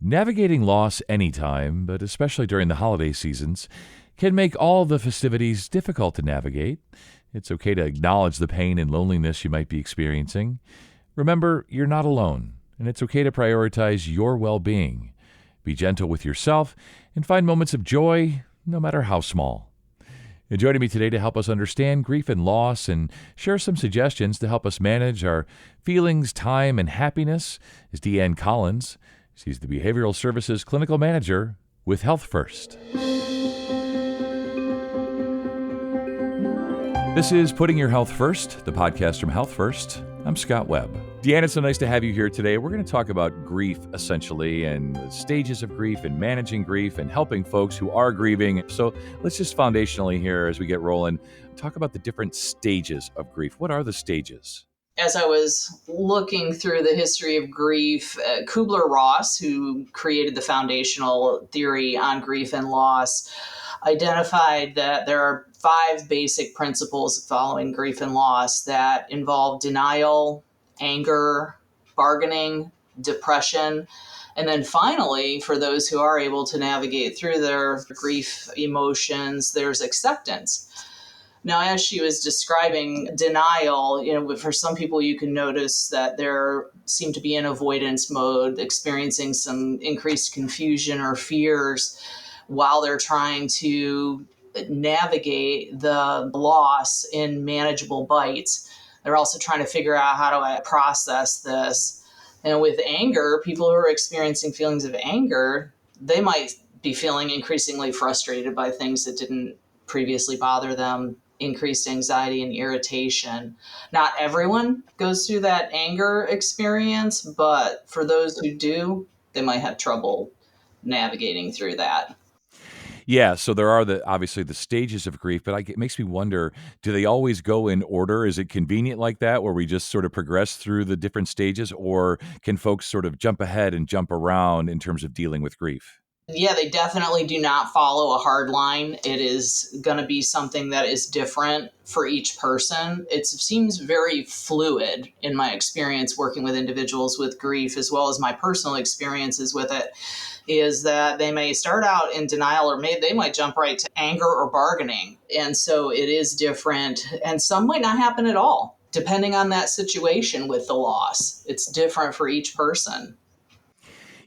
Navigating loss anytime, but especially during the holiday seasons, can make all the festivities difficult to navigate. It's okay to acknowledge the pain and loneliness you might be experiencing. Remember, you're not alone, and it's okay to prioritize your well being. Be gentle with yourself and find moments of joy, no matter how small. And joining me today to help us understand grief and loss and share some suggestions to help us manage our feelings, time, and happiness is Deanne Collins. She's the Behavioral Services Clinical Manager with Health First. This is Putting Your Health First, the podcast from Health First. I'm Scott Webb. Deanne, it's so nice to have you here today. We're going to talk about grief, essentially, and the stages of grief and managing grief and helping folks who are grieving. So let's just foundationally here, as we get rolling, talk about the different stages of grief. What are the stages? As I was looking through the history of grief, Kubler-Ross, who created the foundational theory on grief and loss, identified that there are 5 basic principles following grief and loss that involve denial, anger, bargaining, depression, and then finally, for those who are able to navigate through their grief emotions, there's acceptance. Now, as she was describing denial, for some people, you can notice that there seem to be in avoidance mode, experiencing some increased confusion or fears while they're trying to navigate the loss in manageable bites. They're also trying to figure out, how do I process this? And with anger, people who are experiencing feelings of anger, they might be feeling increasingly frustrated by things that didn't previously bother them, increased anxiety and irritation. Not everyone goes through that anger experience, but for those who do, they might have trouble navigating through that. Yeah, so there are obviously the stages of grief, but it makes me wonder, do they always go in order? Is it convenient like that, where we just sort of progress through the different stages, or can folks sort of jump ahead and jump around in terms of dealing with grief? Yeah, they definitely do not follow a hard line. It is going to be something that is different for each person. It seems very fluid in my experience working with individuals with grief, as well as my personal experiences with it, is that they may start out in denial, or they might jump right to anger or bargaining. And so it is different. And some might not happen at all, depending on that situation with the loss. It's different for each person.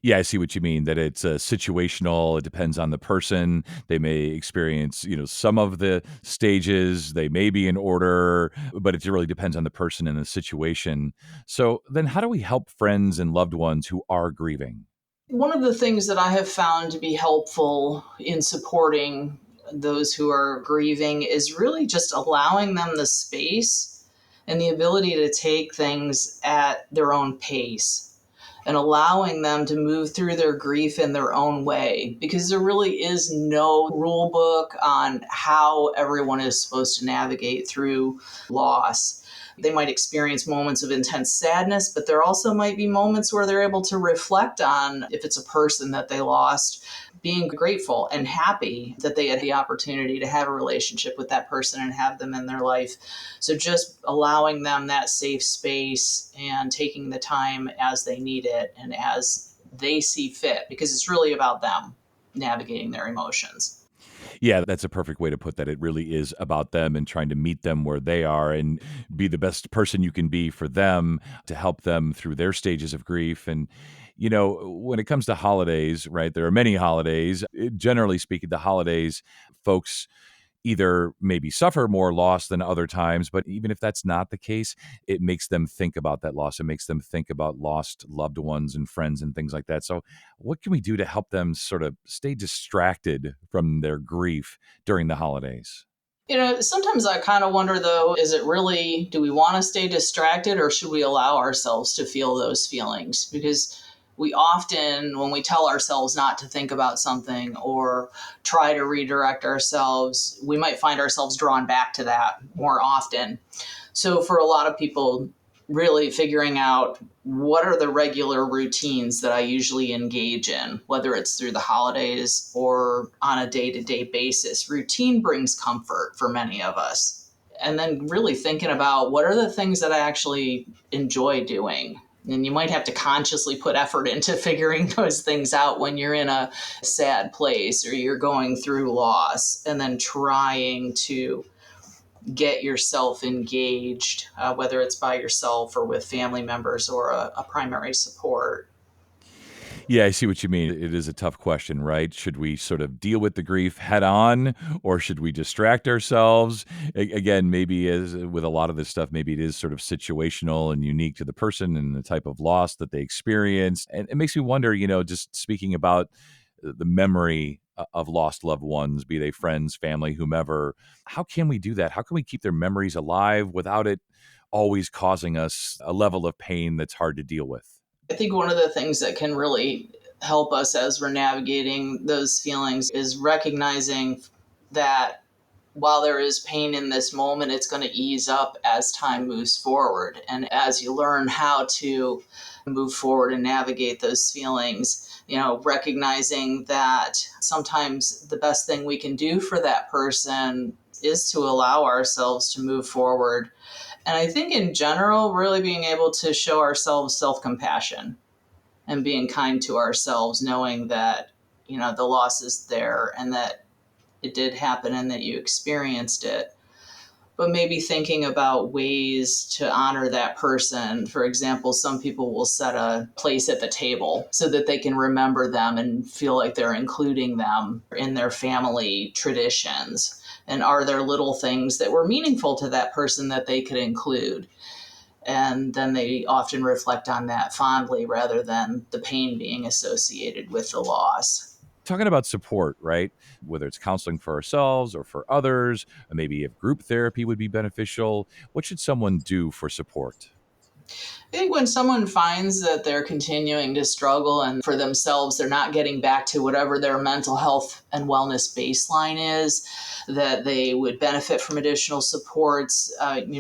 Yeah, I see what you mean, that it's situational. It depends on the person. They may experience, some of the stages. They may be in order, but it really depends on the person and the situation. So then how do we help friends and loved ones who are grieving? One of the things that I have found to be helpful in supporting those who are grieving is really just allowing them the space and the ability to take things at their own pace, and allowing them to move through their grief in their own way, because there really is no rule book on how everyone is supposed to navigate through loss. They might experience moments of intense sadness, but there also might be moments where they're able to reflect on, if it's a person that they lost, being grateful and happy that they had the opportunity to have a relationship with that person and have them in their life. So just allowing them that safe space and taking the time as they need it and as they see fit, because it's really about them navigating their emotions. Yeah, that's a perfect way to put that. It really is about them and trying to meet them where they are and be the best person you can be for them to help them through their stages of grief. And, when it comes to holidays, right, there are many holidays. Generally speaking, the holidays, folks either maybe suffer more loss than other times, but even if that's not the case, it makes them think about that loss. It makes them think about lost loved ones and friends and things like that. So what can we do to help them sort of stay distracted from their grief during the holidays? Sometimes I kind of wonder, though, do we want to stay distracted, or should we allow ourselves to feel those feelings? Because we often, when we tell ourselves not to think about something or try to redirect ourselves, we might find ourselves drawn back to that more often. So for a lot of people, really figuring out what are the regular routines that I usually engage in, whether it's through the holidays or on a day-to-day basis. Routine brings comfort for many of us. And then really thinking about, what are the things that I actually enjoy doing? And you might have to consciously put effort into figuring those things out when you're in a sad place or you're going through loss, and then trying to get yourself engaged, whether it's by yourself or with family members or a primary support. Yeah, I see what you mean. It is a tough question, right? Should we sort of deal with the grief head on, or should we distract ourselves? Again, maybe as with a lot of this stuff, maybe it is sort of situational and unique to the person and the type of loss that they experience. And it makes me wonder, just speaking about the memory of lost loved ones, be they friends, family, whomever, how can we do that? How can we keep their memories alive without it always causing us a level of pain that's hard to deal with? I think one of the things that can really help us as we're navigating those feelings is recognizing that while there is pain in this moment, it's going to ease up as time moves forward. And as you learn how to move forward and navigate those feelings, recognizing that sometimes the best thing we can do for that person is to allow ourselves to move forward. And I think in general, really being able to show ourselves self compassion and being kind to ourselves, knowing that, the loss is there and that it did happen and that you experienced it. But maybe thinking about ways to honor that person. For example, some people will set a place at the table so that they can remember them and feel like they're including them in their family traditions. And are there little things that were meaningful to that person that they could include? And then they often reflect on that fondly rather than the pain being associated with the loss. Talking about support, right? Whether it's counseling for ourselves or for others, or maybe if group therapy would be beneficial, what should someone do for support? I think when someone finds that they're continuing to struggle and for themselves, they're not getting back to whatever their mental health and wellness baseline is, that they would benefit from additional supports.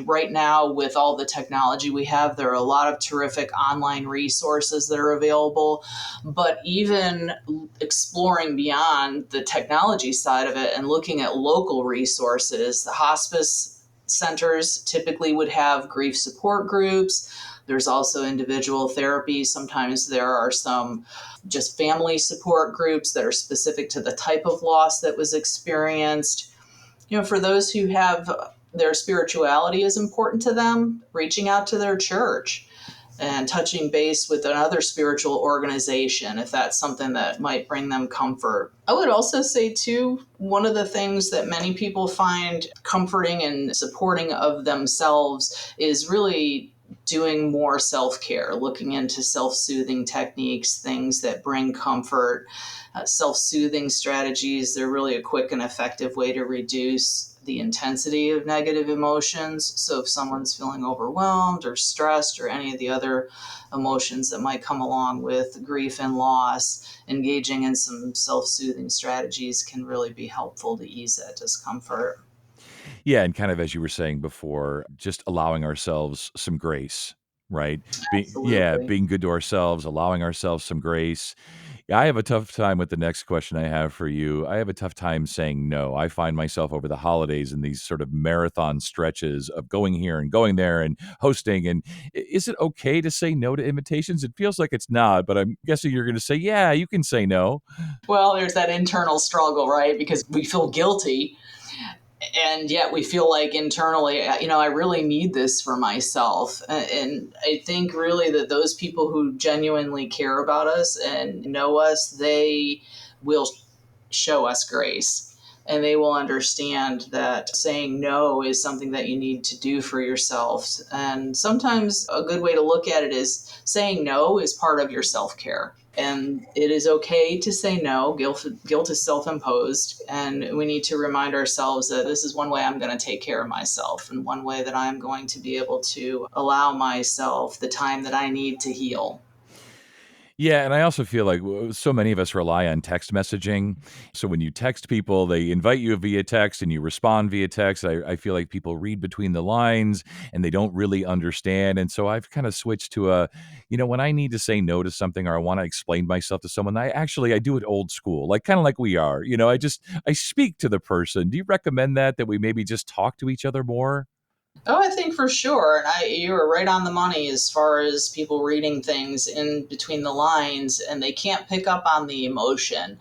Right now, with all the technology we have, there are a lot of terrific online resources that are available. But even exploring beyond the technology side of it and looking at local resources, the hospice centers typically would have grief support groups. There's also individual therapy. Sometimes there are some just family support groups that are specific to the type of loss that was experienced. For those who have their spirituality is important to them, reaching out to their church and touching base with another spiritual organization if that's something that might bring them comfort. I would also say, too, one of the things that many people find comforting and supporting of themselves is really doing more self-care, looking into self-soothing techniques, things that bring comfort, self-soothing strategies. They're really a quick and effective way to reduce the intensity of negative emotions. So if someone's feeling overwhelmed or stressed or any of the other emotions that might come along with grief and loss, engaging in some self-soothing strategies can really be helpful to ease that discomfort. Yeah, and kind of as you were saying before, just allowing ourselves some grace, right? Absolutely. Being good to ourselves, allowing ourselves some grace. Yeah, I have a tough time with the next question I have for you. I have a tough time saying no. I find myself over the holidays in these sort of marathon stretches of going here and going there and hosting. And is it okay to say no to invitations? It feels like it's not, but I'm guessing you're going to say, yeah, you can say no. Well, there's that internal struggle, right? Because we feel guilty and yet we feel like internally, I really need this for myself. And I think really that those people who genuinely care about us and know us, they will show us grace. And they will understand that saying no is something that you need to do for yourself. And sometimes a good way to look at it is saying no is part of your self care. And it is okay to say no. Guilt is self imposed. And we need to remind ourselves that this is one way I'm going to take care of myself, and one way that I'm going to be able to allow myself the time that I need to heal. Yeah, and I also feel like so many of us rely on text messaging. So when you text people, they invite you via text and you respond via text. I feel like people read between the lines and they don't really understand. And so I've kind of switched to when I need to say no to something or I want to explain myself to someone, I do it old school, like kind of like we are. I speak to the person. Do you recommend that we maybe just talk to each other more? Oh, I think for sure. And you were right on the money as far as people reading things in between the lines and they can't pick up on the emotion.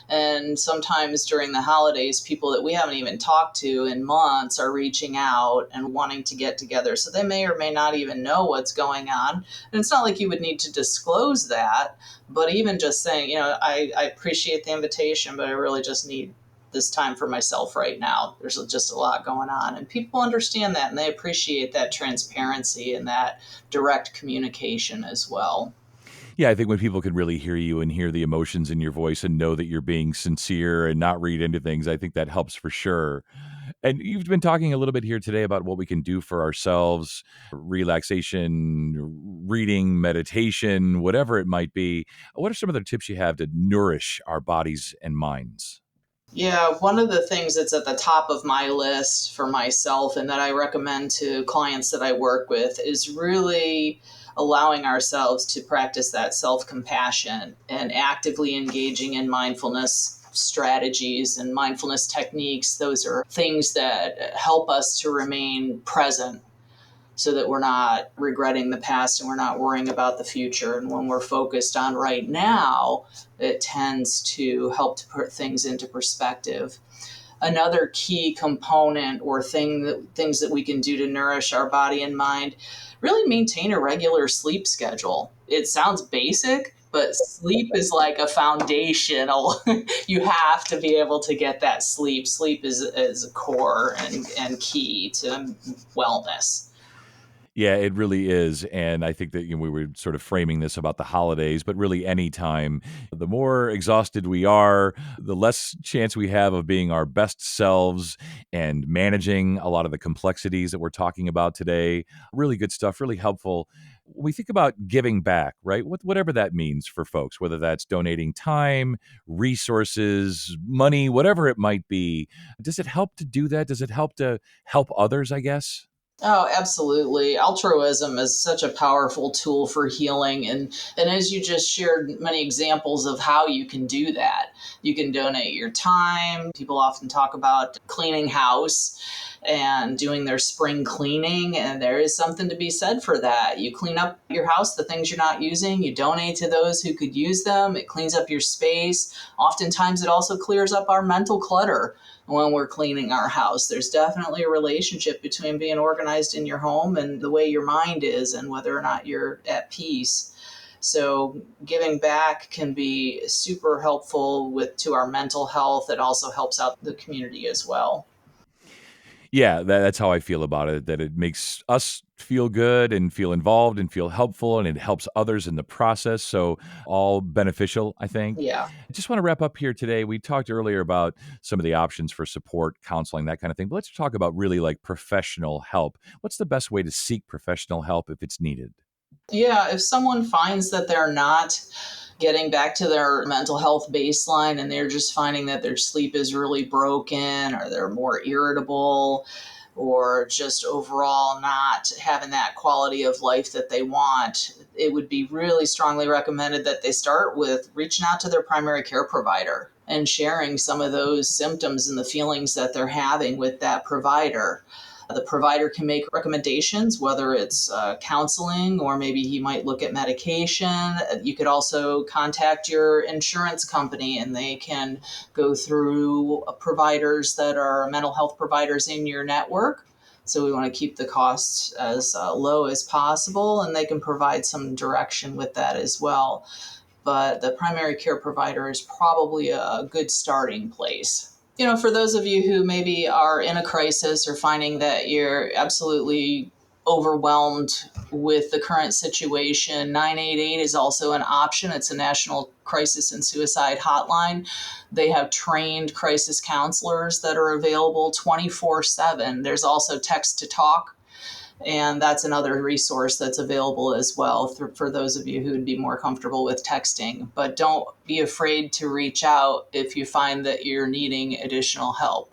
And sometimes during the holidays, people that we haven't even talked to in months are reaching out and wanting to get together. So they may or may not even know what's going on. And it's not like you would need to disclose that, but even just saying, I appreciate the invitation, but I really just need this time for myself right now. There's just a lot going on. And people understand that and they appreciate that transparency and that direct communication as well. Yeah, I think when people can really hear you and hear the emotions in your voice and know that you're being sincere and not read into things, I think that helps for sure. And you've been talking a little bit here today about what we can do for ourselves, relaxation, reading, meditation, whatever it might be. What are some other tips you have to nourish our bodies and minds? Yeah, one of the things that's at the top of my list for myself and that I recommend to clients that I work with is really allowing ourselves to practice that self compassion and actively engaging in mindfulness strategies and mindfulness techniques. Those are things that help us to remain present so that we're not regretting the past and we're not worrying about the future. And when we're focused on right now, it tends to help to put things into perspective. Another key component or things that we can do to nourish our body and mind, really maintain a regular sleep schedule. It sounds basic, but sleep is like a foundational. You have to be able to get that sleep. Sleep is a core and key to wellness. Yeah, it really is. And I think that we were sort of framing this about the holidays, but really any time, the more exhausted we are, the less chance we have of being our best selves and managing a lot of the complexities that we're talking about today. Really good stuff, really helpful. When we think about giving back, right? Whatever that means for folks, whether that's donating time, resources, money, whatever it might be, does it help to do that? Does it help to help others, I guess? Oh, absolutely. Altruism is such a powerful tool for healing. And as you just shared many examples of how you can do that, you can donate your time. People often talk about cleaning house and doing their spring cleaning. And there is something to be said for that. You clean up your house, the things you're not using, you donate to those who could use them. It cleans up your space. Oftentimes, it also clears up our mental clutter when we're cleaning our house. There's definitely a relationship between being organized in your home and the way your mind is and whether or not you're at peace. So giving back can be super helpful with to our mental health. It also helps out the community as well. Yeah, that's how I feel about it, that it makes us feel good and feel involved and feel helpful, and it helps others in the process. So, all beneficial, I think. Yeah. I just want to wrap up here today. We talked earlier about some of the options for support, counseling, that kind of thing. But let's talk about really like professional help. What's the best way to seek professional help if it's needed? Yeah, if someone finds that they're not getting back to their mental health baseline and they're just finding that their sleep is really broken or they're more irritable or just overall not having that quality of life that they want, it would be really strongly recommended that they start with reaching out to their primary care provider and sharing some of those symptoms and the feelings that they're having with that provider. The provider can make recommendations, whether it's counseling or maybe he might look at medication. You could also contact your insurance company and they can go through providers that are mental health providers in your network. So we want to keep the costs as low as possible and they can provide some direction with that as well. But the primary care provider is probably a good starting place. For those of you who maybe are in a crisis or finding that you're absolutely overwhelmed with the current situation, 988 is also an option. It's a national crisis and suicide hotline. They have trained crisis counselors that are available 24/7. There's also text to talk, and that's another resource that's available as well for those of you who would be more comfortable with texting. But don't be afraid to reach out if you find that you're needing additional help.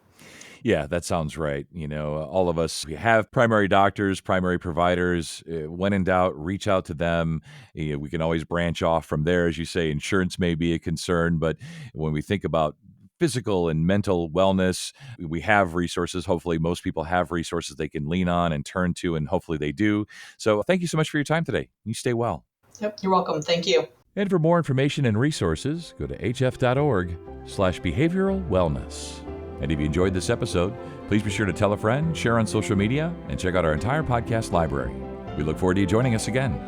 Yeah, that sounds right. All of us, we have primary doctors, primary providers. When in doubt, reach out to them. We can always branch off from there. As you say, insurance may be a concern, but when we think about physical and mental wellness. We have resources. Hopefully, most people have resources they can lean on and turn to, and hopefully they do. So thank you so much for your time today. You stay well. Yep, you're welcome. Thank you. And for more information and resources, go to hf.org/behavioral wellness. And if you enjoyed this episode, please be sure to tell a friend, share on social media, and check out our entire podcast library. We look forward to you joining us again.